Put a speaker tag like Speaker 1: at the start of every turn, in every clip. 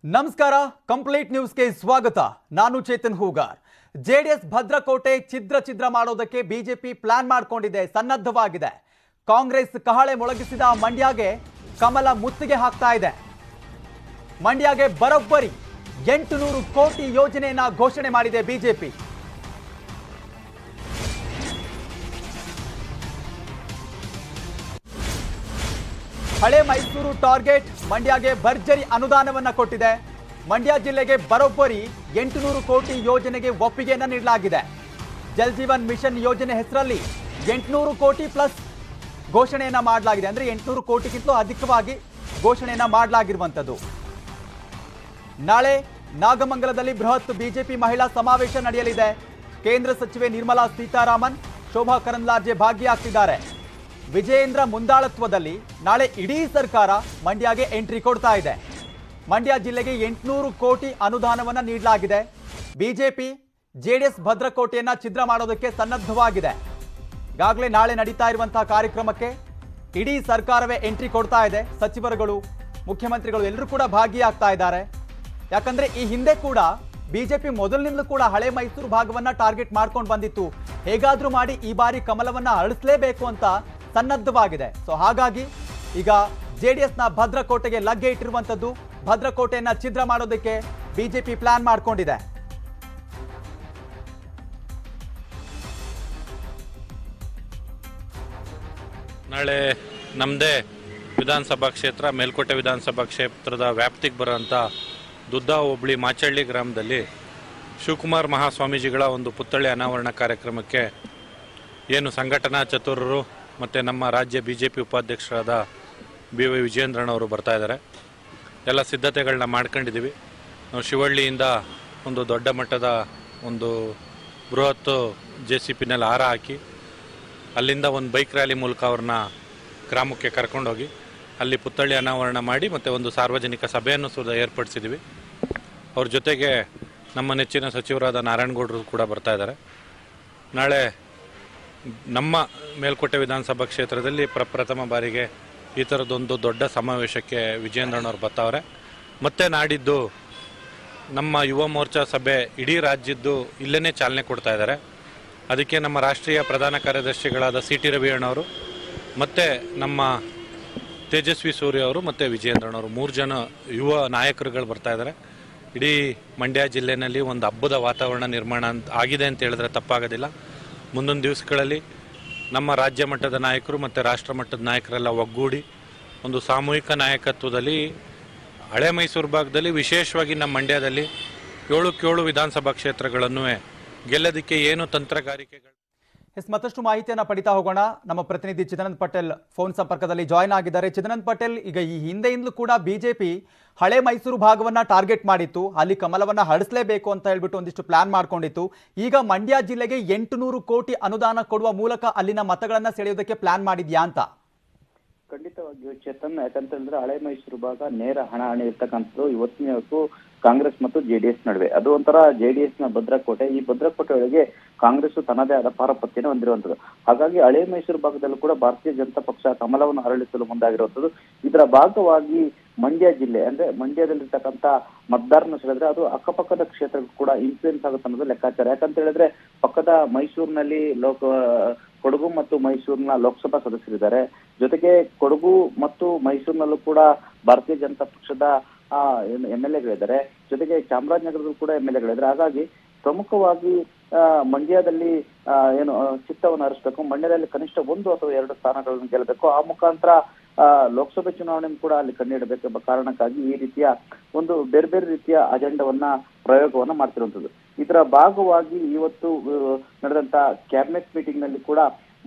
Speaker 1: ನಮಸ್ಕಾರ ಕಂಪ್ಲೀಟ್ ನ್ಯೂಸ್ಗೆ ಸ್ವಾಗತ. ನಾನು ಚೇತನ್ ಹೂಗಾರ್. ಜೆಡಿಎಸ್ ಭದ್ರಕೋಟೆ ಛಿದ್ರ ಮಾಡೋದಕ್ಕೆ ಬಿಜೆಪಿ ಪ್ಲಾನ್ ಮಾಡಿಕೊಂಡಿದೆ, ಸನ್ನದ್ಧವಾಗಿದೆ. ಕಾಂಗ್ರೆಸ್ ಕಹಳೆ ಮೊಳಗಿಸಿದ ಮಂಡ್ಯಗೆ ಕಮಲ ಮುತ್ತಿಗೆ ಹಾಕ್ತಾ ಇದೆ. ಮಂಡ್ಯಗೆ ಬರೋಬ್ಬರಿ 800 ಕೋಟಿ ಯೋಜನೆಯನ್ನ ಘೋಷಣೆ ಮಾಡಿದೆ ಬಿಜೆಪಿ. ಹಳೆ ಮೈಸೂರು ಟಾರ್ಗೆಟ್ ಮಂಡ್ಯಗೆ ಭರ್ಜರಿ ಅನುದಾನವನ್ನ ಕೊಟ್ಟಿದೆ. ಮಂಡ್ಯ ಜಿಲ್ಲೆಗೆ ಬರೋಬ್ಬರಿ 800 ಕೋಟಿ ಯೋಜನೆಗೆ ಒಪ್ಪಿಗೆಯನ್ನ ನೀಡಲಾಗಿದೆ. ಜಲ್ ಜೀವನ್ ಮಿಷನ್ ಯೋಜನೆ ಹೆಸರಲ್ಲಿ 800 ಕೋಟಿ ಪ್ಲಸ್ ಘೋಷಣೆಯನ್ನ ಮಾಡಲಾಗಿದೆ. ಅಂದ್ರೆ 800 ಕೋಟಿಗಿಂತಲೂ ಅಧಿಕವಾಗಿ ಘೋಷಣೆಯನ್ನ ಮಾಡಲಾಗಿರುವಂಥದ್ದು. ನಾಳೆ ನಾಗಮಂಗಲದಲ್ಲಿ ಬೃಹತ್ ಬಿಜೆಪಿ ಮಹಿಳಾ ಸಮಾವೇಶ ನಡೆಯಲಿದೆ. ಕೇಂದ್ರ ಸಚಿವೆ ನಿರ್ಮಲಾ ಸೀತಾರಾಮನ್, ಶೋಭಾ ಕರಂದ್ಲಾಜೆ ಭಾಗಿಯಾಗ್ತಿದ್ದಾರೆ. ವಿಜಯೇಂದ್ರ ಮುಂದಾಳತ್ವದಲ್ಲಿ ನಾಳೆ ಇಡೀ ಸರ್ಕಾರ ಮಂಡ್ಯಗೆ ಎಂಟ್ರಿ ಕೊಡ್ತಾ ಇದೆ. ಮಂಡ್ಯ ಜಿಲ್ಲೆಗೆ 800 ಕೋಟಿ ಅನುದಾನವನ್ನು ನೀಡಲಾಗಿದೆ. ಬಿಜೆಪಿ ಜೆಡಿಎಸ್ ಭದ್ರಕೋಟೆಯನ್ನ ಛಿದ್ರ ಮಾಡೋದಕ್ಕೆ ಸನ್ನದ್ಧವಾಗಿದೆ. ಈಗಾಗಲೇ ನಾಳೆ ನಡೀತಾ ಇರುವಂತಹ ಕಾರ್ಯಕ್ರಮಕ್ಕೆ ಇಡೀ ಸರ್ಕಾರವೇ ಎಂಟ್ರಿ ಕೊಡ್ತಾ ಇದೆ. ಸಚಿವರುಗಳು, ಮುಖ್ಯಮಂತ್ರಿಗಳು ಎಲ್ಲರೂ ಕೂಡ ಭಾಗಿಯಾಗ್ತಾ ಇದ್ದಾರೆ. ಯಾಕಂದ್ರೆ ಈ ಹಿಂದೆ ಕೂಡ ಬಿಜೆಪಿ ಮೊದಲಿನಿಂದಲೂ ಕೂಡ ಹಳೆ ಮೈಸೂರು ಭಾಗವನ್ನ ಟಾರ್ಗೆಟ್ ಮಾಡ್ಕೊಂಡು ಬಂದಿತ್ತು. ಹೇಗಾದ್ರೂ ಮಾಡಿ ಈ ಬಾರಿ ಕಮಲವನ್ನ ಅರಳಿಸಲೇಬೇಕು ಅಂತ ಸನ್ನದ್ಧವಾಗಿದೆ. ಸೊ ಹಾಗಾಗಿ ಈಗ ಜೆಡಿಎಸ್ನ ಭದ್ರಕೋಟೆಗೆ ಲಗ್ಗೆ ಇಟ್ಟಿರುವಂತದ್ದು. ಭದ್ರಕೋಟೆಯನ್ನ ಛಿದ್ರ ಮಾಡೋದಕ್ಕೆ ಬಿಜೆಪಿ ಪ್ಲಾನ್ ಮಾಡ್ಕೊಂಡಿದೆ.
Speaker 2: ನಾಳೆ ನಮ್ಮದೇ ವಿಧಾನಸಭಾ ಕ್ಷೇತ್ರ ಮೇಲ್ಕೋಟೆ ವಿಧಾನಸಭಾ ಕ್ಷೇತ್ರದ ವ್ಯಾಪ್ತಿಗೆ ಬರುವಂಥ ದುದ್ದ ಹೋಬಳಿ ಮಾಚಳ್ಳಿ ಗ್ರಾಮದಲ್ಲಿ ಶಿವಕುಮಾರ್ ಮಹಾಸ್ವಾಮೀಜಿಗಳ ಒಂದು ಪುತ್ಥಳಿ ಅನಾವರಣ ಕಾರ್ಯಕ್ರಮಕ್ಕೆ ಏನು ಸಂಘಟನಾ ಚತುರರು ಮತ್ತು ನಮ್ಮ ರಾಜ್ಯ BJP ಉಪಾಧ್ಯಕ್ಷರಾದ BY ವಿಜಯೇಂದ್ರನವರು ಬರ್ತಾ ಇದ್ದಾರೆ. ಎಲ್ಲ ಸಿದ್ಧತೆಗಳನ್ನ ಮಾಡ್ಕೊಂಡಿದ್ದೀವಿ. ನಾವು ಶಿವಳ್ಳಿಯಿಂದ ಒಂದು ದೊಡ್ಡ ಮಟ್ಟದ ಒಂದು ಬೃಹತ್ JCPನಲ್ಲಿ ಹಾರ ಹಾಕಿ ಅಲ್ಲಿಂದ ಒಂದು ಬೈಕ್ ರ್ಯಾಲಿ ಮೂಲಕ ಅವ್ರನ್ನ ಗ್ರಾಮಕ್ಕೆ ಕರ್ಕೊಂಡೋಗಿ ಅಲ್ಲಿ ಪುತ್ಥಳಿ ಅನಾವರಣ ಮಾಡಿ ಮತ್ತು ಒಂದು ಸಾರ್ವಜನಿಕ ಸಭೆಯನ್ನು ಸುದ ಏರ್ಪಡಿಸಿದ್ದೀವಿ. ಅವ್ರ ಜೊತೆಗೆ ನಮ್ಮ ನೆಚ್ಚಿನ ಸಚಿವರಾದ ನಾರಾಯಣಗೌಡರು ಕೂಡ ಬರ್ತಾ ಇದ್ದಾರೆ. ನಾಳೆ ನಮ್ಮ ಮೇಲ್ಕೋಟೆ ವಿಧಾನಸಭಾ ಕ್ಷೇತ್ರದಲ್ಲಿ ಪ್ರಪ್ರಥಮ ಬಾರಿಗೆ ಈ ಥರದೊಂದು ದೊಡ್ಡ ಸಮಾವೇಶಕ್ಕೆ ವಿಜಯೇಂದ್ರನವ್ರು ಬರ್ತಾವ್ರೆ. ಮತ್ತು ನಾಡಿದ್ದು ನಮ್ಮ ಯುವ ಮೋರ್ಚಾ ಸಭೆ ಇಡೀ ರಾಜ್ಯದ್ದು ಇಲ್ಲೇ ಚಾಲನೆ ಕೊಡ್ತಾ ಇದ್ದಾರೆ. ಅದಕ್ಕೆ ನಮ್ಮ ರಾಷ್ಟ್ರೀಯ ಪ್ರಧಾನ ಕಾರ್ಯದರ್ಶಿಗಳಾದ CT ರವಿಯಣ್ಣವರು ಮತ್ತು ನಮ್ಮ ತೇಜಸ್ವಿ ಸೂರ್ಯ ಅವರು ಮತ್ತು ವಿಜಯೇಂದ್ರನವರು 3 ಜನ ಯುವ ನಾಯಕರುಗಳು ಬರ್ತಾ ಇದ್ದಾರೆ. ಇಡೀ ಮಂಡ್ಯ ಜಿಲ್ಲೆಯಲ್ಲಿ ಒಂದು ಹಬ್ಬದ ವಾತಾವರಣ ನಿರ್ಮಾಣ ಆಗಿದೆ ಅಂತ ಹೇಳಿದ್ರೆ ತಪ್ಪಾಗೋದಿಲ್ಲ. ಮುಂದೊಂದು ದಿವಸಗಳಲ್ಲಿ ನಮ್ಮ ರಾಜ್ಯ ಮಟ್ಟದ ನಾಯಕರು ಮತ್ತು ರಾಷ್ಟ್ರ ಮಟ್ಟದ ನಾಯಕರೆಲ್ಲ ಒಗ್ಗೂಡಿ ಒಂದು ಸಾಮೂಹಿಕ ನಾಯಕತ್ವದಲ್ಲಿ ಹಳೆ ಮೈಸೂರು ಭಾಗದಲ್ಲಿ ವಿಶೇಷವಾಗಿ ನಮ್ಮ ಮಂಡ್ಯದಲ್ಲಿ 7 ವಿಧಾನಸಭಾ ಕ್ಷೇತ್ರಗಳನ್ನು ಗೆಲ್ಲೋದಕ್ಕೆ ಏನು ತಂತ್ರಗಾರಿಕೆಗಳು.
Speaker 1: ಮತ್ತಷ್ಟು ಮಾಹಿತಿಯನ್ನು ಪಡಿತಾ ಹೋಗೋಣ. ನಮ್ಮ ಪ್ರತಿನಿಧಿ ಚಿದಾನಂದ್ ಪಟೇಲ್ ಫೋನ್ ಸಂಪರ್ಕದಲ್ಲಿ ಜಾಯ್ನ್ ಆಗಿದ್ದಾರೆ. ಚಿದಾನಂದ್ ಪಟೇಲ್, ಈಗ ಈ ಹಿಂದೆಯಿಂದಲೂ ಕೂಡ ಬಿಜೆಪಿ ಹಳೆ ಮೈಸೂರು ಭಾಗವನ್ನ ಟಾರ್ಗೆಟ್ ಮಾಡಿತ್ತು. ಅಲ್ಲಿ ಕಮಲವನ್ನ ಹರಡಿಸಲೇಬೇಕು ಅಂತ ಹೇಳ್ಬಿಟ್ಟು ಒಂದಿಷ್ಟು ಪ್ಲಾನ್ ಮಾಡ್ಕೊಂಡಿತ್ತು. ಈಗ ಮಂಡ್ಯ ಜಿಲ್ಲೆಗೆ 800 ಕೋಟಿ ಅನುದಾನ ಕೊಡುವ ಮೂಲಕ ಅಲ್ಲಿನ ಮತಗಳನ್ನ ಸೆಳೆಯೋದಕ್ಕೆ ಪ್ಲಾನ್ ಮಾಡಿದ್ಯಾ ಅಂತ?
Speaker 3: ಖಂಡಿತವಾಗಿಯೂ ಚೇತನ್, ಯಾಕಂತ ಹೇಳಿದ್ರೆ ಹಳೆ ಮೈಸೂರು ಭಾಗ ನೇರ ಹಣಾಹಣಿ ಇರ್ತಕ್ಕಂಥದ್ದು ಇವತ್ತಿನವರೆಗೂ ಕಾಂಗ್ರೆಸ್ ಮತ್ತು JDS ನಡುವೆ. ಅದು ಒಂಥರ JDS ನ ಭದ್ರಕೋಟೆ. ಈ ಭದ್ರಕೋಟೆ ಒಳಗೆ ಕಾಂಗ್ರೆಸ್ ತನ್ನದೇ ಆದ ಪಾರಪತ್ಯನ ಹೊಂದಿರುವಂತದ್ದು. ಹಾಗಾಗಿ ಹಳೆ ಮೈಸೂರು ಭಾಗದಲ್ಲೂ ಕೂಡ ಭಾರತೀಯ ಜನತಾ ಪಕ್ಷ ಕಮಲವನ್ನು ಅರಳಿಸಲು ಮುಂದಾಗಿರುವಂತದ್ದು. ಇದರ ಭಾಗವಾಗಿ ಮಂಡ್ಯ ಜಿಲ್ಲೆ ಅಂದ್ರೆ ಮಂಡ್ಯದಲ್ಲಿರ್ತಕ್ಕಂಥ ಮತದಾರನ ಸೆಳೆದ್ರೆ ಅದು ಅಕ್ಕಪಕ್ಕದ ಕ್ಷೇತ್ರಕ್ಕೂ ಕೂಡ ಇನ್ಫ್ಲೂಯೆನ್ಸ್ ಆಗುತ್ತೆ ಅನ್ನೋದು ಲೆಕ್ಕಾಚಾರ. ಯಾಕಂತ ಹೇಳಿದ್ರೆ ಪಕ್ಕದ ಮೈಸೂರಿನಲ್ಲಿ ಕೊಡಗು ಮತ್ತು ಮೈಸೂರಿನ ಲೋಕಸಭಾ ಸದಸ್ಯರಿದ್ದಾರೆ. ಜೊತೆಗೆ ಕೊಡಗು ಮತ್ತು ಮೈಸೂರಿನಲ್ಲೂ ಕೂಡ ಭಾರತೀಯ ಜನತಾ ಪಕ್ಷದ MLAಗಳಿದ್ದಾರೆ. ಜೊತೆಗೆ ಚಾಮರಾಜನಗರದಲ್ಲೂ ಕೂಡ MLAಗಳಿದ್ದಾರೆ. ಹಾಗಾಗಿ ಪ್ರಮುಖವಾಗಿ ಮಂಡ್ಯದಲ್ಲಿ ಏನು ಚಿತ್ತವನ್ನು ಹರಿಸಬೇಕು, ಮಂಡ್ಯದಲ್ಲಿ ಕನಿಷ್ಠ 1 ಅಥವಾ 2 ಸ್ಥಾನಗಳನ್ನು ಗೆಲ್ಲಬೇಕು. ಆ ಮುಖಾಂತರ ಲೋಕಸಭೆ ಚುನಾವಣೆ ಕೂಡ ಅಲ್ಲಿ ಕಣ್ಣಿಡಬೇಕೆಂಬ ಕಾರಣಕ್ಕಾಗಿ ಈ ರೀತಿಯ ಒಂದು ಬೇರೆ ಬೇರೆ ರೀತಿಯ ಅಜೆಂಡವನ್ನ ಪ್ರಯೋಗವನ್ನ ಮಾಡ್ತಿರುವಂತದ್ದು. ಇದರ ಭಾಗವಾಗಿ ಇವತ್ತು ನಡೆದಂತ ಕ್ಯಾಬಿನೆಟ್ ಮೀಟಿಂಗ್ ನಲ್ಲಿ ಕೂಡ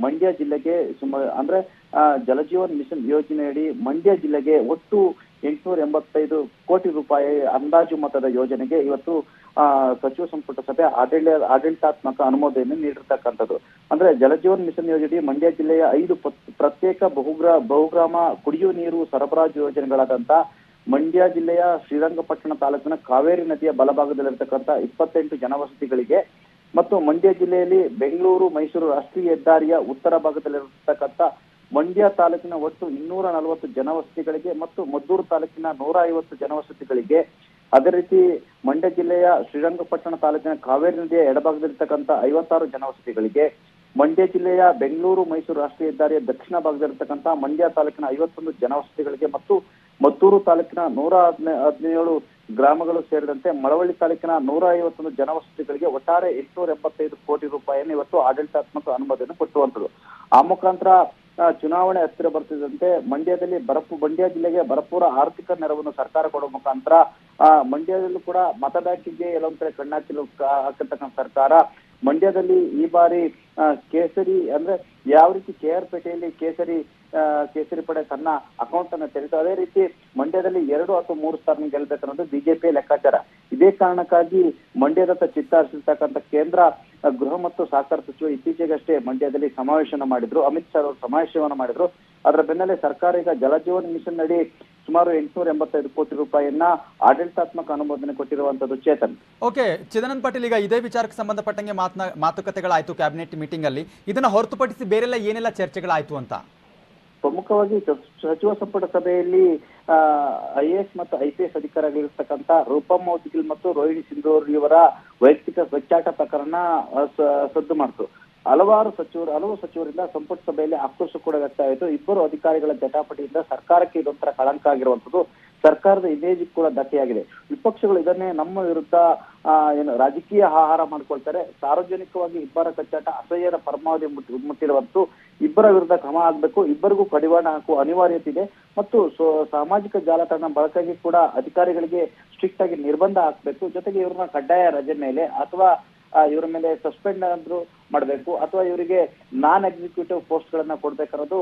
Speaker 3: ಮಂಡ್ಯ ಜಿಲ್ಲೆಗೆ ಅಂದ್ರೆ ಜಲಜೀವನ್ ಮಿಷನ್ ಯೋಜನೆಯಡಿ ಮಂಡ್ಯ ಜಿಲ್ಲೆಗೆ ಒಟ್ಟು 885 ಕೋಟಿ ರೂಪಾಯಿ ಅಂದಾಜು ಮೊತ್ತದ ಯೋಜನೆಗೆ ಇವತ್ತು ಸಚಿವ ಸಂಪುಟ ಸಭೆ ಆಡಳಿತಾತ್ಮಕ ಅನುಮೋದನೆ ನೀಡಿರ್ತಕ್ಕಂಥದ್ದು. ಅಂದ್ರೆ ಜಲಜೀವನ್ ಮಿಷನ್ ಯೋಜನೆ ಮಂಡ್ಯ ಜಿಲ್ಲೆಯ 5 ಪ್ರತ್ಯೇಕ ಬಹುಗ್ರಾಮ ಕುಡಿಯುವ ನೀರು ಸರಬರಾಜು ಯೋಜನೆಗಳಾದಂತ ಮಂಡ್ಯ ಜಿಲ್ಲೆಯ ಶ್ರೀರಂಗಪಟ್ಟಣ ತಾಲೂಕಿನ ಕಾವೇರಿ ನದಿಯ ಬಲಭಾಗದಲ್ಲಿರ್ತಕ್ಕಂಥ 28 ಜನವಸತಿಗಳಿಗೆ ಮತ್ತು ಮಂಡ್ಯ ಜಿಲ್ಲೆಯಲ್ಲಿ ಬೆಂಗಳೂರು ಮೈಸೂರು ರಾಷ್ಟ್ರೀಯ ಹೆದ್ದಾರಿಯ ಉತ್ತರ ಭಾಗದಲ್ಲಿರತಕ್ಕಂಥ ಮಂಡ್ಯ ತಾಲೂಕಿನ ಒಟ್ಟು 240 ಜನವಸತಿಗಳಿಗೆ ಮತ್ತು ಮದ್ದೂರು ತಾಲೂಕಿನ 150 ಜನವಸತಿಗಳಿಗೆ ಅದೇ ರೀತಿ ಮಂಡ್ಯ ಜಿಲ್ಲೆಯ ಶ್ರೀರಂಗಪಟ್ಟಣ ತಾಲೂಕಿನ ಕಾವೇರಿ ನದಿಯ ಎಡಭಾಗದಲ್ಲಿರ್ತಕ್ಕಂಥ 56 ಜನವಸತಿಗಳಿಗೆ, ಮಂಡ್ಯ ಜಿಲ್ಲೆಯ ಬೆಂಗಳೂರು ಮೈಸೂರು ರಾಷ್ಟ್ರೀಯ ಹೆದ್ದಾರಿಯ ದಕ್ಷಿಣ ಭಾಗದಲ್ಲಿರ್ತಕ್ಕಂಥ ಮಂಡ್ಯ ತಾಲೂಕಿನ 51 ಜನವಸತಿಗಳಿಗೆ ಮತ್ತು ಮತ್ತೂರು ತಾಲೂಕಿನ 117 ಗ್ರಾಮಗಳು ಸೇರಿದಂತೆ ಮಳವಳ್ಳಿ ತಾಲೂಕಿನ 151 ಜನವಸತಿಗಳಿಗೆ ಒಟ್ಟಾರೆ 875 ಕೋಟಿ ರೂಪಾಯಿಯನ್ನು ಇವತ್ತು ಆಡಳಿತಾತ್ಮಕ ಅನುಮೋದನೆ ಕೊಟ್ಟುವಂಥದ್ದು. ಆ ಮುಖಾಂತರ ಚುನಾವಣೆ ಹತ್ತಿರ ಬರ್ತಿದ್ದಂತೆ ಮಂಡ್ಯ ಜಿಲ್ಲೆಗೆ ಭರಪೂರ ಆರ್ಥಿಕ ನೆರವನ್ನು ಸರ್ಕಾರ ಕೊಡುವ ಮುಖಾಂತರ ಮಂಡ್ಯದಲ್ಲೂ ಕೂಡ ಮತ ಬ್ಯಾಂಕಿಗೆ ಎಲ್ಲೊಂದ್ ಕಡೆ ಹಾಕಿರ್ತಕ್ಕಂಥ ಸರ್ಕಾರ ಮಂಡ್ಯದಲ್ಲಿ ಈ ಬಾರಿ ಕೇಸರಿ ಅಂದ್ರೆ ಯಾವ ರೀತಿ KR ಪೇಟೆಯಲ್ಲಿ ಕೇಸರಿ ಪಡೆ ತನ್ನ ಅಕೌಂಟ್ ಅನ್ನು ತೆರೆದು ಅದೇ ರೀತಿ ಮಂಡ್ಯದಲ್ಲಿ 2 ಅಥವಾ 3 ಸ್ಥಾನ ಗೆಲ್ಲಬೇಕನ್ನೋದು ಬಿಜೆಪಿಯ ಲೆಕ್ಕಾಚಾರ. ಇದೇ ಕಾರಣಕ್ಕಾಗಿ ಮಂಡ್ಯದತ್ತ ಚಿತ್ತ ಹರಿಸಿರ್ತಕ್ಕಂಥ ಕೇಂದ್ರ ಗೃಹ ಮತ್ತು ಸಹಕಾರ ಸಚಿವ ಇತ್ತೀಚೆಗಷ್ಟೇ ಮಂಡ್ಯದಲ್ಲಿ ಸಮಾವೇಶನ ಮಾಡಿದ್ರು. ಅಮಿತ್ ಶಾ ಅವರು ಸಮಾವೇಶವನ್ನು ಮಾಡಿದ್ರು. ಅದರ ಬೆನ್ನಲ್ಲೇ ಸರ್ಕಾರ ಈಗ ಜಲಜೀವನ್ ಮಿಷನ್ ಅಡಿ ಸುಮಾರು 885 ಕೋಟಿ ರೂಪಾಯಿಯನ್ನ ಆಡಳಿತಾತ್ಮಕ ಅನುಮೋದನೆ ಕೊಟ್ಟಿರುವಂತದ್ದು. ಚೇತನ್.
Speaker 1: ಓಕೆ, ಚಿದಾನಂದ ಪಾಟೀಲ್, ಈಗ ಇದೇ ವಿಚಾರಕ್ಕೆ ಸಂಬಂಧಪಟ್ಟಂಗೆ ಮಾತುಕತೆಗಳಾಯ್ತು ಕ್ಯಾಬಿನೆಟ್ ಮೀಟಿಂಗ್ ಅಲ್ಲಿ. ಇದನ್ನ ಹೊರತುಪಡಿಸಿ ಬೇರೆಲ್ಲ ಏನೆಲ್ಲ ಚರ್ಚೆಗಳಾಯ್ತು ಅಂತ?
Speaker 3: ಪ್ರಮುಖವಾಗಿ ಸಚಿವ ಸಂಪುಟ ಸಭೆಯಲ್ಲಿ IAS ಮತ್ತು IPS ಅಧಿಕಾರಿಗಳಿರ್ತಕ್ಕಂಥ ರೂಪಂ ಮೌದ್ಗಿಲ್ ಮತ್ತು ರೋಹಿಣಿ ಸಿಂಧೂರ್ ಇವರ ವೈಯಕ್ತಿಕ ಸ್ವಚ್ಛಾಟ ಪ್ರಕರಣ ಸದ್ದು ಮಾಡಿತು. ಹಲವು ಸಚಿವರಿಂದ ಸಂಪುಟ ಸಭೆಯಲ್ಲಿ ಆಕ್ರೋಶ ಕೂಡ ವ್ಯಕ್ತ ಆಯಿತು. ಇಬ್ಬರು ಅಧಿಕಾರಿಗಳ ಜಟಾಪಟಿಯಿಂದ ಸರ್ಕಾರಕ್ಕೆ ಇದೊಂಥರ ಕಳಂಕ ಆಗಿರುವಂತದ್ದು, ಸರ್ಕಾರದ ಇಮೇಜ್ ಕೂಡ ಧಕ್ಕೆಯಾಗಿದೆ. ವಿಪಕ್ಷಗಳು ಇದನ್ನೇ ನಮ್ಮ ವಿರುದ್ಧ ರಾಜಕೀಯ ಆಹಾರ ಮಾಡ್ಕೊಳ್ತಾರೆ. ಸಾರ್ವಜನಿಕವಾಗಿ ಇಬ್ಬರ ಕಚ್ಚಾಟ ಅಸಹ್ಯರ ಪರಮಾವಧಿ ಮುಟ್ಟಿರುವಂತೂ ಇಬ್ಬರ ವಿರುದ್ಧ ಕ್ರಮ ಆಗ್ಬೇಕು, ಇಬ್ಬರಿಗೂ ಕಡಿವಾಣ ಹಾಕುವ ಅನಿವಾರ್ಯತೆ ಇದೆ ಮತ್ತು ಸಾಮಾಜಿಕ ಜಾಲತಾಣ ಬಳಕೆಗೆ ಕೂಡ ಅಧಿಕಾರಿಗಳಿಗೆ ಸ್ಟ್ರಿಕ್ಟ್ ಆಗಿ ನಿರ್ಬಂಧ ಹಾಕ್ಬೇಕು. ಜೊತೆಗೆ ಇವ್ರನ್ನ ಕಡ್ಡಾಯ ರಜೆ ಮೇಲೆ ಅಥವಾ ಇವರ ಮೇಲೆ ಸಸ್ಪೆಂಡ್ ಆದ್ರೂ ಮಾಡಬೇಕು ಅಥವಾ ಇವರಿಗೆ ನಾನ್ ಎಕ್ಸಿಕ್ಯೂಟಿವ್ ಪೋಸ್ಟ್ ಗಳನ್ನ ಕೊಡ್ಬೇಕನ್ನೋದು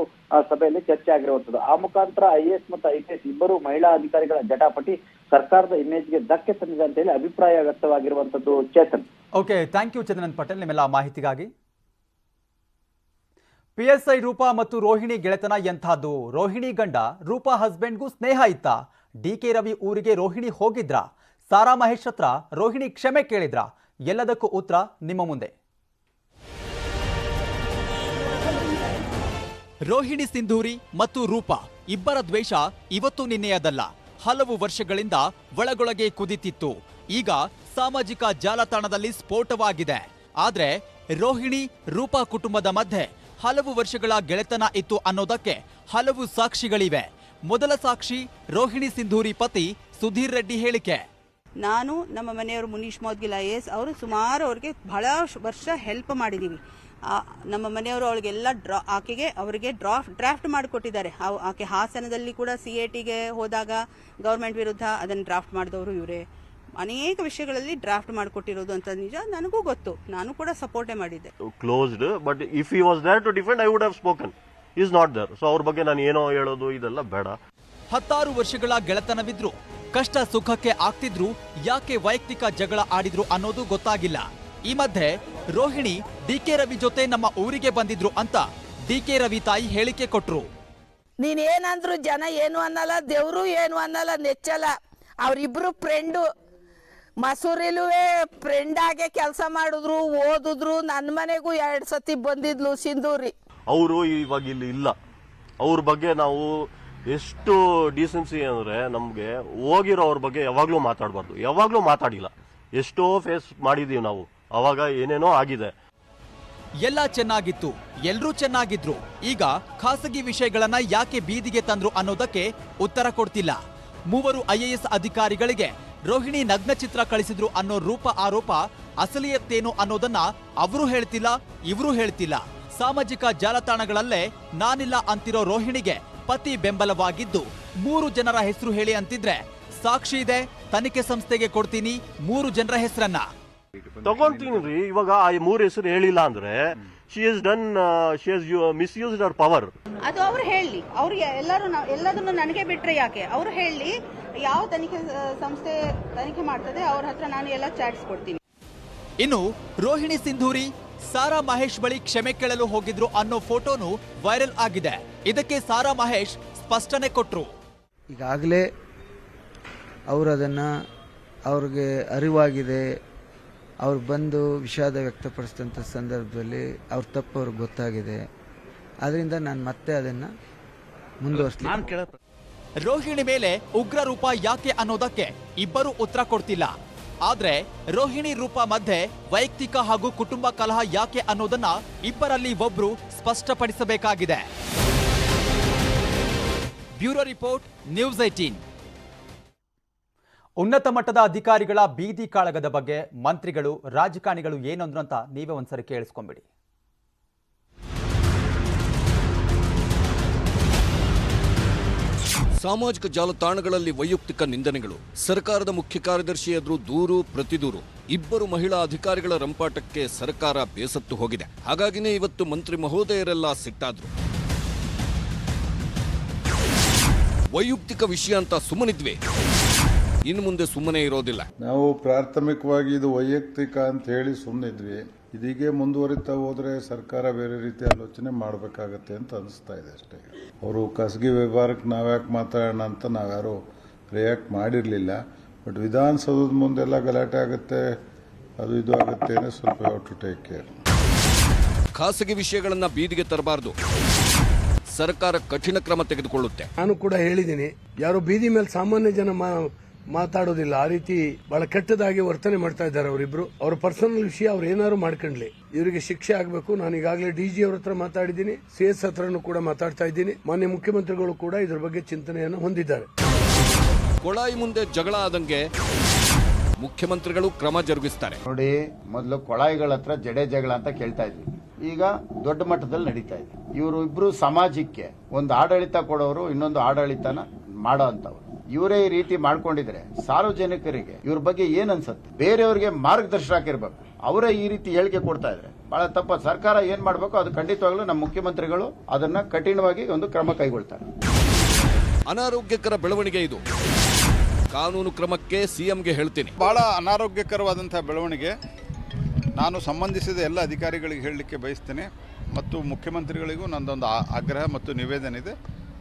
Speaker 3: ಸಭೆಯಲ್ಲಿ ಚರ್ಚೆ ಆಗಿರುವಂತದ್ದು. ಆ ಮುಖಾಂತರ IAS ಮತ್ತು IPS ಇಬ್ಬರು ಮಹಿಳಾ ಅಧಿಕಾರಿಗಳ ಜಟಾಪಟಿ ಸರ್ಕಾರದ ಇಮೇಜ್ಗೆ ಧಕ್ಕೆ ತಂದಿದೆ ಅಂತ ಹೇಳಿ ಅಭಿಪ್ರಾಯ ವ್ಯಕ್ತವಾಗಿರುವಂತದ್ದು. Chetan.
Speaker 1: Okay, thank you Chidananda Patil ನಿಮ್ಮೆಲ್ಲ ಮಾಹಿತಿಗಾಗಿ. PSI ರೂಪಾ ಮತ್ತು ರೋಹಿಣಿ ಗೆಳೆತನ ಎಂಥದ್ದು? ರೋಹಿಣಿ ಗಂಡ ರೂಪಾ ಹಸ್ಬೆಂಡ್ಗೂ ಸ್ನೇಹ ಇತ್ತ? DK ರವಿ ಊರಿಗೆ ರೋಹಿಣಿ ಹೋಗಿದ್ರ? ಸಾರಾ ಮಹೇಶ್ ಹತ್ರ ರೋಹಿಣಿ ಕ್ಷಮೆ ಕೇಳಿದ್ರ? ಎಲ್ಲದಕ್ಕೂ ಉತ್ತರ ನಿಮ್ಮ ಮುಂದೆ. ರೋಹಿಣಿ ಸಿಂಧೂರಿ ಮತ್ತು ರೂಪಾ ಇಬ್ಬರ ದ್ವೇಷ ಇವತ್ತು ನಿನ್ನೆಯದಲ್ಲ. ಹಲವು ವರ್ಷಗಳಿಂದ ಒಳಗೊಳಗೆ ಕುದಿತಿತ್ತು. ಈಗ ಸಾಮಾಜಿಕ ಜಾಲತಾಣದಲ್ಲಿ ಸ್ಫೋಟವಾಗಿದೆ. ಆದ್ರೆ ರೋಹಿಣಿ ರೂಪಾ ಕುಟುಂಬದ ಮಧ್ಯೆ ಹಲವು ವರ್ಷಗಳ ಗೆಳೆತನ ಇತ್ತು ಅನ್ನೋದಕ್ಕೆ ಹಲವು ಸಾಕ್ಷಿಗಳಿವೆ. ಮೊದಲ ಸಾಕ್ಷಿ ರೋಹಿಣಿ ಸಿಂಧೂರಿ ಪತಿ ಸುಧೀರ್ ರೆಡ್ಡಿ ಹೇಳಿಕೆ.
Speaker 4: ನಾನು ನಮ್ಮ ಮನೆಯವರು ಮುನೀಶ್ ಮೌದ್ಗಿಲ್ IAS ಅವರು ಸುಮಾರು ಅವ್ರಿಗೆ ಬಹಳ ವರ್ಷ ಹೆಲ್ಪ್ ಮಾಡಿದ್ದೀವಿ. ನಮ್ಮ ಮನೆಯವರು ಅವಳಿಗೆಲ್ಲ ಅವರಿಗೆ ಡ್ರಾಫ್ಟ್ ಮಾಡಿಕೊಟ್ಟಿದ್ದಾರೆ. ಆಕೆ ಹಾಸನದಲ್ಲಿ ಕೂಡ CATಗೆ ಹೋದಾಗ ಗೌರ್ಮೆಂಟ್ ವಿರುದ್ಧ ಅದನ್ನು ಡ್ರಾಫ್ಟ್ ಮಾಡಿದವರು ಇವರೇ. ಅನೇಕ ವಿಷಯಗಳಲ್ಲಿ ಡ್ರಾಫ್ಟ್ ಮಾಡಿಕೊಟ್ಟಿರೋದು ಅಂತ ನಿಜ, ನನಗೂ ಗೊತ್ತು. ನಾನು ಕೂಡ ಸಪೋರ್ಟೇ ಮಾಡಿದ್ದೆ.
Speaker 5: Closed, but if he was there to defend I would have spoken. He is not there. So ಅವ್ರ ಬಗ್ಗೆ ನಾನು ಏನೋ ಹೇಳೋದು ಇದೆಲ್ಲ ಬೇಡ.
Speaker 1: 16 ವರ್ಷಗಳ ಗೆಳೆತನವಿದ್ರು, ಕಷ್ಟ ಸುಖಕ್ಕೆ ಆಗ್ತಿದ್ರು, ಯಾಕೆ ವೈಯಕ್ತಿಕ ಜಗಳ ಆಡಿದ್ರು ಅನ್ನೋದು ಗೊತ್ತಾಗಿಲ್ಲ. ಈ ಮಧ್ಯೆ ರೋಹಿಣಿ DK ರವಿ ಜೊತೆ ನಮ್ಮ ಊರಿಗೆ ಬಂದಿದ್ರು ಅಂತ DK ರವಿ ತಾಯಿ ಹೇಳಿಕೆ ಕೊಟ್ರು.
Speaker 6: ನೀನೇನಂದ್ರು ಜನ ಏನು ಅನ್ನಲ್ಲ, ದೇವ್ರು ಏನು ಅನ್ನಲ್ಲ, ನೆಚ್ಚಲ್ಲ. ಅವ್ರಿಬ್ರು ಫ್ರೆಂಡು, ಮಸೂರಿಲುವೆ ಫ್ರೆಂಡ್ ಆಗೇ ಕೆಲಸ ಮಾಡಿದ್ರು, ಓದಿದ್ರು. ನನ್ನ ಮನೆಗೂ 2 ಸತಿ ಬಂದಿದ್ಲು ಸಿಂಧೂರಿ.
Speaker 5: ಅವರು ಇವಾಗ ಇಲ್ಲಿ ಇಲ್ಲ. ಅವ್ರ ಬಗ್ಗೆ ನಾವು ಎಷ್ಟು ಡೀಸೆನ್ಸಿ ಅಂದ್ರೆ ನಮ್ಗೆ ಹೋಗಿರೋ ಅವ್ರ ಬಗ್ಗೆ ಯಾವಾಗ್ಲೂ ಮಾತಾಡಬಾರ್ದು. ಯಾವಾಗ್ಲೂ ಮಾತಾಡಿಲ್ಲ. ಎಷ್ಟೋ ಫೇಸ್ ಮಾಡಿದೀವಿ ನಾವು. ಅವಾಗ ಏನೇನೋ ಆಗಿದೆ.
Speaker 1: ಎಲ್ಲ ಚೆನ್ನಾಗಿತ್ತು, ಎಲ್ರೂ ಚೆನ್ನಾಗಿದ್ರು. ಈಗ ಖಾಸಗಿ ವಿಷಯಗಳನ್ನ ಯಾಕೆ ಬೀದಿಗೆ ತಂದ್ರು ಅನ್ನೋದಕ್ಕೆ ಉತ್ತರ ಕೊಡ್ತಿಲ್ಲ. 3 IAS ಅಧಿಕಾರಿಗಳಿಗೆ ರೋಹಿಣಿ ನಗ್ನ ಚಿತ್ರ ಕಳಿಸಿದ್ರು ಅನ್ನೋ ರೂಪ ಆರೋಪ ಅಸಲಿಯತ್ತೇನು ಅನ್ನೋದನ್ನ ಅವರು ಹೇಳ್ತಿಲ್ಲ, ಇವರು ಹೇಳ್ತಿಲ್ಲ. ಸಾಮಾಜಿಕ ಜಾಲತಾಣಗಳಲ್ಲೇ ನಾನಿಲ್ಲ ಅಂತಿರೋ ರೋಹಿಣಿಗೆ ಪತಿ ಬೆಂಬಲವಾಗಿದ್ದು 3 ಜನರ ಹೆಸರು ಹೇಳಿ ಅಂತಿದ್ರೆ ಸಾಕ್ಷಿ ಇದೆ, ತನಿಖೆ ಸಂಸ್ಥೆಗೆ ಕೊಡ್ತೀನಿ 3 ಜನರ ಹೆಸರನ್ನ
Speaker 5: ತಗೊಂತೀನಿ. ಇವಾಗ ಆ 3 ಹೆಸರು ಹೇಳಿಲ್ಲ ಅಂದ್ರೆ she has misused her power.
Speaker 4: ಅದು ಅವ್ರು ಹೇಳಿ, ಅವ್ರು ಎಲ್ಲದನ್ನು ನನಗೆ ಬಿಟ್ರೆ ಯಾಕೆ? ಅವ್ರು ಹೇಳಿ, ಯಾವ ತನಿಖೆ ಸಂಸ್ಥೆ ತನಿಖೆ ಮಾಡ್ತದೆ ಅವ್ರ ಹತ್ರ ನಾನು ಎಲ್ಲ ಚಾಟ್ಸ್ ಕೊಡ್ತೀನಿ.
Speaker 1: ಇನ್ನು ರೋಹಿಣಿ ಸಿಂಧೂರಿ ಸಾರಾ ಮಹೇಶ್ ಬಳಿ ಕ್ಷಮೆ ಕೇಳಲು ಹೋಗಿದ್ರು ಅನ್ನೋ ಫೋಟೋನು ವೈರಲ್ ಆಗಿದೆ. ಇದಕ್ಕೆ ಸಾರಾ ಮಹೇಶ್ ಸ್ಪಷ್ಟನೆ ಕೊಟ್ರು.
Speaker 7: ಈಗಾಗಲೇ ಅವರು ಅದನ್ನು ಅವ್ರಿಗೆ ಅರಿವಾಗಿದೆ. ಅವ್ರು ಬಂದು ವಿಷಾದ ವ್ಯಕ್ತಪಡಿಸಿದಂಥ ಸಂದರ್ಭದಲ್ಲಿ ಅವ್ರ ತಪ್ಪು ಅವ್ರಿಗೆ ಗೊತ್ತಾಗಿದೆ. ಅದರಿಂದ ನಾನು ಮತ್ತೆ ಅದನ್ನು ಮುಂದುವರಿಸ್ತೀನಿ.
Speaker 1: ರೋಹಿಣಿ ಮೇಲೆ ಉಗ್ರ ರೂಪ ಯಾಕೆ ಅನ್ನೋದಕ್ಕೆ ಇಬ್ಬರು ಉತ್ತರ ಕೊಡ್ತಿಲ್ಲ. ಆದ್ರೆ ರೋಹಿಣಿ ರೂಪ ಮಧ್ಯೆ ವೈಯಕ್ತಿಕ ಹಾಗೂ ಕುಟುಂಬ ಕಲಹ ಯಾಕೆ ಅನ್ನೋದನ್ನ ಇಬ್ಬರಲ್ಲಿ ಒಬ್ರು ಸ್ಪಷ್ಟಪಡಿಸಬೇಕಾಗಿದೆ. Bureau report, news 18. ಉನ್ನತ ಮಟ್ಟದ ಅಧಿಕಾರಿಗಳ ಬೀದಿ ಕಾಳಗದ ಬಗ್ಗೆ ಮಂತ್ರಿಗಳು, ರಾಜಕಾರಣಿಗಳು ಏನಂದ್ರು ಅಂತ ನೀವೇ ಒಂದ್ಸರಿ ಕೇಳಿಸ್ಕೊಂಬಿಡಿ.
Speaker 8: ಸಾಮಾಜಿಕ ಜಾಲತಾಣಗಳಲ್ಲಿ ವೈಯಕ್ತಿಕ ನಿಂದನೆಗಳು, ಸರ್ಕಾರದ ಮುಖ್ಯ ಕಾರ್ಯದರ್ಶಿ ಎದುರು ದೂರು ಪ್ರತಿದೂರು, ಇಬ್ಬರು ಮಹಿಳಾ ಅಧಿಕಾರಿಗಳ ರಂಪಾಟಕ್ಕೆ ಸರ್ಕಾರ ಬೇಸತ್ತು ಹೋಗಿದೆ. ಹಾಗಾಗಿನೇ ಇವತ್ತು ಮಂತ್ರಿ ಮಹೋದಯರೆಲ್ಲ ಸಿಟ್ಟಾದ್ರು. ವೈಯಕ್ತಿಕ ವಿಷಯ ಅಂತ ಸುಮ್ಮನಿದ್ವಿ, ಇನ್ನು ಮುಂದೆ ಸುಮ್ಮನೆ ಇರೋದಿಲ್ಲ.
Speaker 9: ನಾವು ಪ್ರಾಥಮಿಕವಾಗಿ ಇದು ವೈಯಕ್ತಿಕ ಅಂತ ಹೇಳಿ ಸುಮ್ಮನಿದ್ವಿ. ಇದೀಗೆ ಮುಂದುವರಿತಾ ಹೋದ್ರೆ ಸರ್ಕಾರ ಬೇರೆ ರೀತಿ ಆಲೋಚನೆ ಮಾಡಬೇಕಾಗತ್ತೆ ಅಂತ ಅನಿಸ್ತಾ ಇದೆ ಅಷ್ಟೇ. ಅವರು ಖಾಸಗಿ ವ್ಯವಹಾರಕ್ಕೆ ನಾವ್ಯಾಕೆ ಮಾತಾಡೋಣ ಅಂತ ನಾವ್ಯಾರು ರಿಯಾಕ್ಟ್ ಮಾಡಿರಲಿಲ್ಲ. ಬಟ್ ವಿಧಾನಸೌಧದ ಮುಂದೆಲ್ಲ ಗಲಾಟೆ ಆಗುತ್ತೆ, ಅದು ಇದು ಆಗುತ್ತೆ ಅಂದರೆ ಸ್ವಲ್ಪ ಹೌ ಟು ಟೇಕ್ ಕೇರ್.
Speaker 8: ಖಾಸಗಿ ವಿಷಯಗಳನ್ನ ಬೀದಿಗೆ ತರಬಾರದು, ಸರ್ಕಾರ ಕಠಿಣ ಕ್ರಮ ತೆಗೆದುಕೊಳ್ಳುತ್ತೆ.
Speaker 10: ನಾನು ಕೂಡ ಹೇಳಿದ್ದೀನಿ, ಯಾರು ಬೀದಿ ಮೇಲೆ ಸಾಮಾನ್ಯ ಜನ ಮಾತಾಡೋದಿಲ್ಲ, ಆ ರೀತಿ ಬಹಳ ಕೆಟ್ಟದಾಗಿ ವರ್ತನೆ ಮಾಡ್ತಾ ಇದ್ದಾರೆ ಅವರಿಬ್ರು. ಅವ್ರ ಪರ್ಸನಲ್ ವಿಷಯ ಅವ್ರು ಏನಾದ್ರು ಮಾಡ್ಕೊಂಡ್ಲಿ, ಇವರಿಗೆ ಶಿಕ್ಷೆ ಆಗಬೇಕು. ನಾನು ಈಗಾಗಲೇ ಡಿಜಿ ಅವ್ರ ಹತ್ರ ಮಾತಾಡಿದ್ದೀನಿ, CS ಹತ್ರನೂ ಕೂಡ ಮಾತಾಡ್ತಾ ಇದ್ದೀನಿ. ಮಾನ್ಯ ಮುಖ್ಯಮಂತ್ರಿಗಳು ಕೂಡ ಇದ್ರ ಬಗ್ಗೆ ಚಿಂತನೆಯನ್ನು ಹೊಂದಿದ್ದಾರೆ.
Speaker 8: ಕೊಳಾಯಿ ಮುಂದೆ ಜಗಳ ಆದಂಗೆ ಮುಖ್ಯಮಂತ್ರಿಗಳು ಕ್ರಮ ಜರುಗಿಸ್ತಾರೆ.
Speaker 11: ನೋಡಿ, ಮೊದಲು ಕೊಳಾಯಿಗಳ ಹತ್ರ ಜಡೆ ಜಗಳ ಅಂತ ಕೇಳ್ತಾ ಇದ್ವಿ, ಈಗ ದೊಡ್ಡ ಮಟ್ಟದಲ್ಲಿ ನಡೀತಾ ಇದೆ. ಇವರು ಇಬ್ರು ಸಮಾಜಕ್ಕೆ ಒಂದು ಆಡಳಿತ ಕೊಡೋರು, ಇನ್ನೊಂದು ಆಡಳಿತನ ಮಾಡೋ ಅಂತವ್ರು. ಇವರೇ ಈ ರೀತಿ ಮಾಡ್ಕೊಂಡಿದ್ರೆ ಸಾರ್ವಜನಿಕರಿಗೆ ಇವ್ರ ಬಗ್ಗೆ ಏನ್ ಅನ್ಸುತ್ತೆ? ಬೇರೆಯವ್ರಿಗೆ ಮಾರ್ಗದರ್ಶಕರಿರ್ಬೇಕು, ಅವರೇ ಈ ರೀತಿ ಹೇಳಿಕೆ ಕೊಡ್ತಾ ಇದ್ರೆ ಬಹಳ ತಪ್ಪ. ಸರ್ಕಾರ ಏನ್ ಮಾಡಬೇಕು ಅದು ಖಂಡಿತವಾಗ್ಲೂ ನಮ್ಮ ಮುಖ್ಯಮಂತ್ರಿಗಳು ಅದನ್ನ ಕಠಿಣವಾಗಿ ಒಂದು ಕ್ರಮ ಕೈಗೊಳ್ತಾರೆ.
Speaker 8: ಅನಾರೋಗ್ಯಕರ ಬೆಳವಣಿಗೆ ಇದು, ಕಾನೂನು ಕ್ರಮಕ್ಕೆ ಸಿಎಂಗೆ ಹೇಳ್ತೀನಿ.
Speaker 12: ಬಹಳ ಅನಾರೋಗ್ಯಕರವಾದಂತಹ ಬೆಳವಣಿಗೆ. ನಾನು ಸಂಬಂಧಿಸಿದ ಎಲ್ಲ ಅಧಿಕಾರಿಗಳಿಗೆ ಹೇಳಲಿಕ್ಕೆ ಬಯಸ್ತೇನೆ ಮತ್ತು ಮುಖ್ಯಮಂತ್ರಿಗಳಿಗೂ ನಂದೊಂದು ಆಗ್ರಹ ಮತ್ತು ನಿವೇದನೆ ಇದೆ.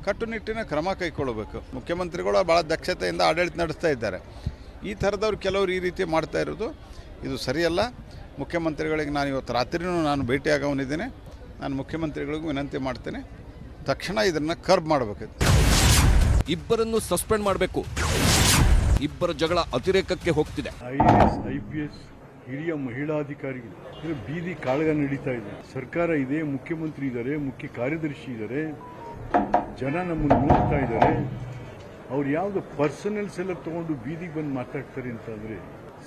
Speaker 12: ಕಟ್ಟುನಿಟ್ಟಿನ ಕ್ರಮ ಕೈಗೊಳ್ಳಬೇಕು. ಮುಖ್ಯಮಂತ್ರಿಗಳು ಬಹಳ ದಕ್ಷತೆಯಿಂದ ಆಡಳಿತ ನಡೆಸ್ತಾ ಇದ್ದಾರೆ. ಈ ಥರದವ್ರು ಕೆಲವರು ಈ ರೀತಿ ಮಾಡ್ತಾ ಇರೋದು ಇದು ಸರಿಯಲ್ಲ. ಮುಖ್ಯಮಂತ್ರಿಗಳಿಗೆ ನಾನು ಇವತ್ತು ರಾತ್ರಿನೂ ನಾನು ಭೇಟಿಯಾಗವನಿದ್ದೇನೆ. ನಾನು ಮುಖ್ಯಮಂತ್ರಿಗಳಿಗೂ ವಿನಂತಿ ಮಾಡ್ತೇನೆ, ತಕ್ಷಣ ಇದನ್ನು ಕರ್ಬ್ ಮಾಡಬೇಕು.
Speaker 8: ಇಬ್ಬರನ್ನು ಸಸ್ಪೆಂಡ್ ಮಾಡಬೇಕು. ಇಬ್ಬರ ಜಗಳ ಅತಿರೇಕಕ್ಕೆ ಹೋಗ್ತಿದೆ.
Speaker 13: IAS, IPS ಹಿರಿಯ ಮಹಿಳಾಧಿಕಾರಿಗಳು ಬೀದಿ ಕಾಳಗ ನಡೀತಾ ಇದೆ. ಸರ್ಕಾರ ಇದೆ, ಮುಖ್ಯಮಂತ್ರಿ ಇದ್ದಾರೆ, ಮುಖ್ಯ ಕಾರ್ಯದರ್ಶಿ ಇದ್ದಾರೆ, ಜನ ನಮ್ಮನ್ನು ನೋಡ್ತಾ ಇದ್ದಾರೆ. ಅವ್ರು ಯಾವ್ದು ಪರ್ಸನಲ್ಸ್ ಎಲ್ಲ ತಗೊಂಡು ಬೀದಿಗೆ ಬಂದು ಮಾತಾಡ್ತಾರೆ ಅಂತಂದ್ರೆ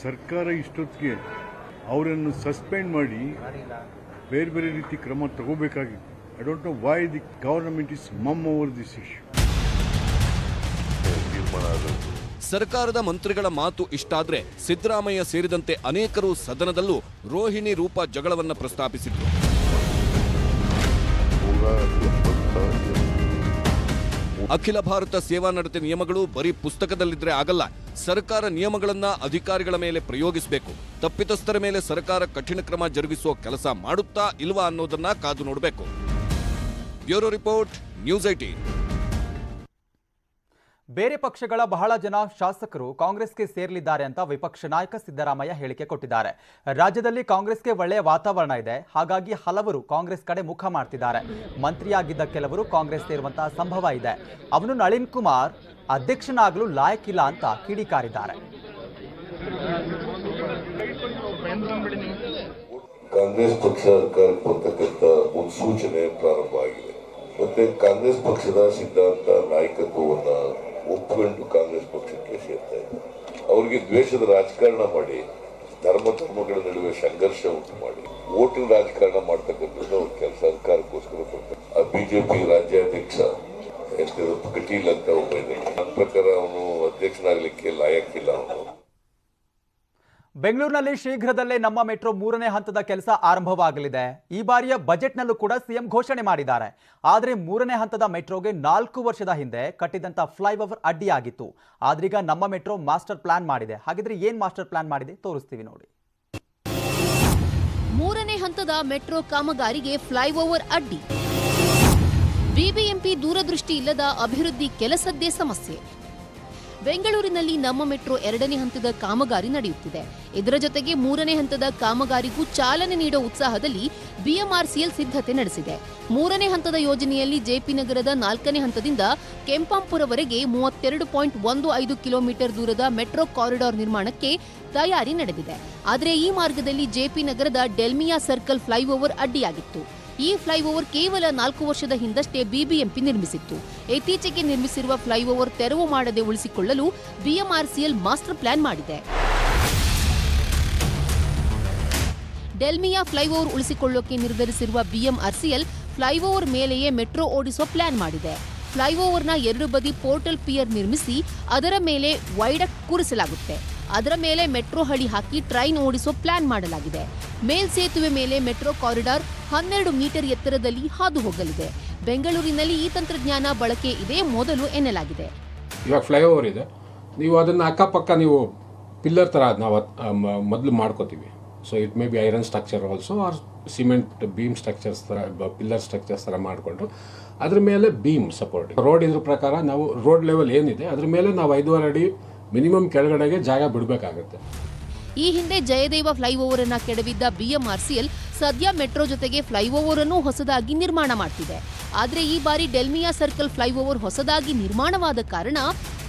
Speaker 13: ಸರ್ಕಾರ ಇಷ್ಟೊತ್ತಿಗೆ ಅವರನ್ನು ಸಸ್ಪೆಂಡ್ ಮಾಡಿ ಬೇರೆ ಬೇರೆ ರೀತಿ ಕ್ರಮ ತಗೋಬೇಕಾಗಿತ್ತು. I don't know why the government is mum over this issue.
Speaker 8: ಸರ್ಕಾರದ ಮಂತ್ರಿಗಳ ಮಾತು ಇಷ್ಟಾದ್ರೆ ಸಿದ್ದರಾಮಯ್ಯ ಸೇರಿದಂತೆ ಅನೇಕರು ಸದನದಲ್ಲೂ ರೋಹಿಣಿ ರೂಪ ಜಗಳವನ್ನ ಪ್ರಸ್ತಾಪಿಸಿದ್ರು. ಅಖಿಲ ಭಾರತ ಸೇವಾ ನಡತೆ ನಿಯಮಗಳು ಬರೀ ಪುಸ್ತಕದಲ್ಲಿದ್ರೆ ಆಗಲ್ಲ. ಸರ್ಕಾರ ನಿಯಮಗಳನ್ನ ಅಧಿಕಾರಿಗಳ ಮೇಲೆ ಪ್ರಯೋಗಿಸಬೇಕು. ತಪ್ಪಿತಸ್ಥರ ಮೇಲೆ ಸರ್ಕಾರ ಕಠಿಣ ಕ್ರಮ ಜರುಗಿಸುವ ಕೆಲಸ ಮಾಡುತ್ತಾ ಇಲ್ವಾ ಅನ್ನೋದನ್ನ ಕಾದು ನೋಡಬೇಕು. Bureau report, news 18.
Speaker 1: ಬೇರೆ ಪಕ್ಷಗಳ ಬಹಳ ಜನ ಶಾಸಕರು ಕಾಂಗ್ರೆಸ್ಗೆ ಸೇರಲಿದ್ದಾರೆ ಅಂತ ವಿಪಕ್ಷ ನಾಯಕ ಸಿದ್ದರಾಮಯ್ಯ ಹೇಳಿಕೆ ಕೊಟ್ಟಿದ್ದಾರೆ. ರಾಜ್ಯದಲ್ಲಿ ಕಾಂಗ್ರೆಸ್ಗೆ ಒಳ್ಳೆಯ ವಾತಾವರಣ ಇದೆ, ಹಾಗಾಗಿ ಹಲವರು ಕಾಂಗ್ರೆಸ್ ಕಡೆ ಮುಖ ಮಾಡ್ತಿದ್ದಾರೆ. ಮಂತ್ರಿಯಾಗಿದ್ದ ಕೆಲವರು ಕಾಂಗ್ರೆಸ್ ಸೇರುವಂತಹ ಸಂಭವ ಇದೆ. ಅವನು ನಳಿನ್ ಕುಮಾರ್ ಅಧ್ಯಕ್ಷನಾಗಲು ಲಾಯಕ್ಕಿಲ್ಲ ಅಂತ ಕಿಡಿಕಾರಿದ್ದಾರೆ.
Speaker 14: ಕಾಂಗ್ರೆಸ್ ಪಕ್ಷ ಅಧಿಕಾರಕ್ಕೆ ಬರ್ತಕ್ಕಂಥ ಮುನ್ಸೂಚನೆ ಪ್ರಾರಂಭ ಆಗಿದೆ. ಮತ್ತೆ ಕಾಂಗ್ರೆಸ್ ಪಕ್ಷದ ಸಿದ್ಧಾಂತ ನಾಯಕತ್ವವನ್ನ ಒಪ್ಪಿಕೊಂಡು ಕಾಂಗ್ರೆಸ್ ಪಕ್ಷಕ್ಕೆ ಸೇರ್ತಾ ಇದ್ದಾರೆ. ಅವರಿಗೆ ದ್ವೇಷದ ರಾಜಕಾರಣ ಮಾಡಿ, ಧರ್ಮಗಳ ನಡುವೆ ಸಂಘರ್ಷ ಉಂಟು ಮಾಡಿ, ಓಟಿನ ರಾಜಕಾರಣ ಮಾಡ್ತಕ್ಕಂಥದ್ದು ಅವ್ರ ಕೆಲಸ. ಅಧಿಕಾರಕ್ಕೋಸ್ಕರ ಬರ್ತಾರೆ. ಬಿಜೆಪಿ ರಾಜ್ಯಾಧ್ಯಕ್ಷ ಕಟೀಲ್ ಅಂತ ಒಬ್ಬ ಇದ್ದಾನೆ. ನನ್ನ ಪ್ರಕಾರ ಅವನು ಅಧ್ಯಕ್ಷನಾಗಲಿಕ್ಕೆ ಲಾಯಕ್ಕಿಲ್ಲ. ಅವನು
Speaker 1: ಬೆಂಗಳೂರಿನಲ್ಲಿ ಶೀಘ್ರದಲ್ಲೇ ನಮ್ಮ ಮೆಟ್ರೋ 3ನೇ ಹಂತದ ಕೆಲಸ ಆರಂಭವಾಗಲಿದೆ. ಈ ಬಾರಿಯ ಬಜೆಟ್ನಲ್ಲೂ ಕೂಡ ಸಿಎಂ ಘೋಷಣೆ ಮಾಡಿದ್ದಾರೆ. ಆದರೆ 3ನೇ ಹಂತದ ಮೆಟ್ರೋಗೆ 4 ವರ್ಷದ ಹಿಂದೆ ಕಟ್ಟಿದಂತ ಫ್ಲೈಓವರ್ ಅಡ್ಡಿಯಾಗಿತ್ತು. ಆದ್ರೀಗ ನಮ್ಮ ಮೆಟ್ರೋ ಮಾಸ್ಟರ್ ಪ್ಲಾನ್ ಮಾಡಿದೆ. ಹಾಗಿದ್ರೆ ಏನ್ ಮಾಸ್ಟರ್ ಪ್ಲಾನ್ ಮಾಡಿದೆ ತೋರಿಸ್ತೀವಿ ನೋಡಿ.
Speaker 15: 3ನೇ ಹಂತದ ಮೆಟ್ರೋ ಕಾಮಗಾರಿಗೆ ಫ್ಲೈಓವರ್ ಅಡ್ಡಿ. ಬಿಬಿಎಂಪಿ ದೂರದೃಷ್ಟಿ ಇಲ್ಲದ ಅಭಿವೃದ್ಧಿ ಕೆಲಸದ್ದೇ ಸಮಸ್ಯೆ. ಬೆಂಗಳೂರಿನಲ್ಲಿ ನಮ್ಮ ಮೆಟ್ರೋ 2ನೇ ಹಂತದ ಕಾಮಗಾರಿ ನಡೆಯುತ್ತಿದೆ. ಇದರ ಜೊತೆಗೆ 3ನೇ ಹಂತದ ಕಾಮಗಾರಿಗೂ ಚಾಲನೆ ನೀಡೋ ಉತ್ಸಾಹದಲ್ಲಿ ಬಿಎಂಆರ್ಸಿಎಲ್ ಸಿದ್ಧತೆ ನಡೆಸಿದೆ. 3ನೇ ಹಂತದ ಯೋಜನೆಯಲ್ಲಿ ಜೆಪಿ ನಗರದ 4ನೇ ಹಂತದಿಂದ ಕೆಂಪಾಂಪುರವರೆಗೆ 32.15 ಕಿಲೋಮೀಟರ್ ದೂರದ ಮೆಟ್ರೋ ಕಾರಿಡಾರ್ ನಿರ್ಮಾಣಕ್ಕೆ ತಯಾರಿ ನಡೆದಿದೆ. ಆದರೆ ಈ ಮಾರ್ಗದಲ್ಲಿ ಜೆಪಿ ನಗರದ ಡೆಲ್ಮಿಯಾ ಸರ್ಕಲ್ ಫ್ಲೈಓವರ್ ಅಡ್ಡಿಯಾಗಿತ್ತು. ಈ ಫ್ಲೈಓವರ್ ಕೇವಲ 4 ವರ್ಷದ ಹಿಂದಷ್ಟೇ ಬಿಬಿಎಂಪಿ ನಿರ್ಮಿಸಿತ್ತು. ಇತ್ತೀಚೆಗೆ ನಿರ್ಮಿಸಿರುವ ಫ್ಲೈಓವರ್ ತೆರವು ಮಾಡದೆ ಉಳಿಸಿಕೊಳ್ಳಲು ಬಿಎಂಆರ್ಸಿಎಲ್ ಮಾಸ್ಟರ್ ಪ್ಲಾನ್ ಮಾಡಿದೆ. ಡೆಲ್ಮಿಯಾ ಫ್ಲೈಓವರ್ ಉಳಿಸಿಕೊಳ್ಳೋಕೆ ನಿರ್ಧರಿಸಿರುವ ಬಿಎಂಆರ್ಸಿಎಲ್ ಫ್ಲೈಓವರ್ ಮೇಲೆಯೇ ಮೆಟ್ರೋ ಓಡಿಸುವ ಪ್ಲಾನ್ ಮಾಡಿದೆ. ಫ್ಲೈಓವರ್ನ 2 ಬದಿ ಪೋರ್ಟಲ್ ಪಿಯರ್ ನಿರ್ಮಿಸಿ ಅದರ ಮೇಲೆ ವೈಡಕ್ಟ್ ಕೂರಿಸಲಾಗುತ್ತೆ. ಅದರ ಮೇಲೆ ಮೆಟ್ರೋ ಹಳಿ ಹಾಕಿ ಟ್ರೈನ್ ಓಡಿಸುವ ಪ್ಲಾನ್ ಮಾಡಲಾಗಿದೆ. ಮೇಲ್ಸೇತುವೆ ಮೇಲೆ ಮೆಟ್ರೋ ಕಾರಿಡಾರ್ 12 ಮೀಟರ್ ಎತ್ತರದಲ್ಲಿ ಹಾದು ಹೋಗಲಿದೆ. ಬೆಂಗಳೂರಿನಲ್ಲಿ ಈ ತಂತ್ರಜ್ಞಾನ ಬಳಕೆ ಇದೇ ಮೊದಲು ಎನ್ನಲಾಗಿದೆ.
Speaker 16: ಇವಾಗ ಫ್ಲೈಓವರ್ ಇದೆ, ನೀವು ಅದನ್ನು ಅಕ್ಕಪಕ್ಕ ನೀವು ಪಿಲ್ಲರ್ ಥರ ನಾವು ಮೊದಲು ಮಾಡ್ಕೋತೀವಿ. So it may be iron structure also or cement beam structures ಥರ ಪಿಲ್ಲರ್ ಸ್ಟ್ರಕ್ಚರ್ಸ್ ಥರ ಮಾಡಿಕೊಂಡು ಅದ್ರ ಮೇಲೆ ಬೀಮ್ ಸಪೋರ್ಟ್. ರೋಡ್ ಇದ್ರ ಪ್ರಕಾರ ನಾವು ರೋಡ್ ಲೆವೆಲ್ ಏನಿದೆ ಅದ್ರ ಮೇಲೆ ನಾವು 5.5 ಅಡಿ ಮಿನಿಮಮ್ ಕೆಳಗಡೆಗೆ ಜಾಗ ಬಿಡಬೇಕಾಗುತ್ತೆ.
Speaker 15: ಈ ಹಿಂದೆ ಜಯದೇವ ಫ್ಲೈಓವರ್ ಅನ್ನ ಕೆಡವಿದ್ದ ಬಿಎಂಆರ್ಸಿಎಲ್ ಸದ್ಯ ಮೆಟ್ರೋ ಜೊತೆಗೆ ಫ್ಲೈಓವರ್ ಅನ್ನು ಹೊಸದಾಗಿ ನಿರ್ಮಾಣ ಮಾಡ್ತಿದೆ. ಆದರೆ ಈ ಬಾರಿ ಡೆಲ್ಮಿಯಾ ಸರ್ಕಲ್ ಫ್ಲೈಓವರ್ ಹೊಸದಾಗಿ ನಿರ್ಮಾಣವಾದ ಕಾರಣ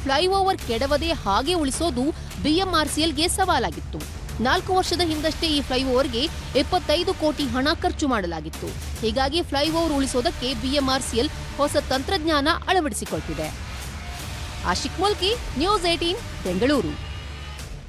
Speaker 15: ಫ್ಲೈಓವರ್ ಕೆಡವದೆ ಹಾಗೆ ಉಳಿಸೋದು ಬಿಎಂಆರ್ಸಿಎಲ್ಗೆ ಸವಾಲಾಗಿತ್ತು. 4 ವರ್ಷದ ಹಿಂದಷ್ಟೇ ಈ ಫ್ಲೈಓವರ್ಗೆ 25 ಕೋಟಿ ಹಣ ಖರ್ಚು ಮಾಡಲಾಗಿತ್ತು. ಹೀಗಾಗಿ ಫ್ಲೈಓವರ್ ಉಳಿಸೋದಕ್ಕೆ ಬಿಎಂಆರ್ಸಿಎಲ್ ಹೊಸ ತಂತ್ರಜ್ಞಾನ ಅಳವಡಿಸಿಕೊಳ್ತಿದೆ. ಆಶಿಕ್ ಮುಲ್ಕಿ, ನ್ಯೂಸ್ 18 ಬೆಂಗಳೂರು.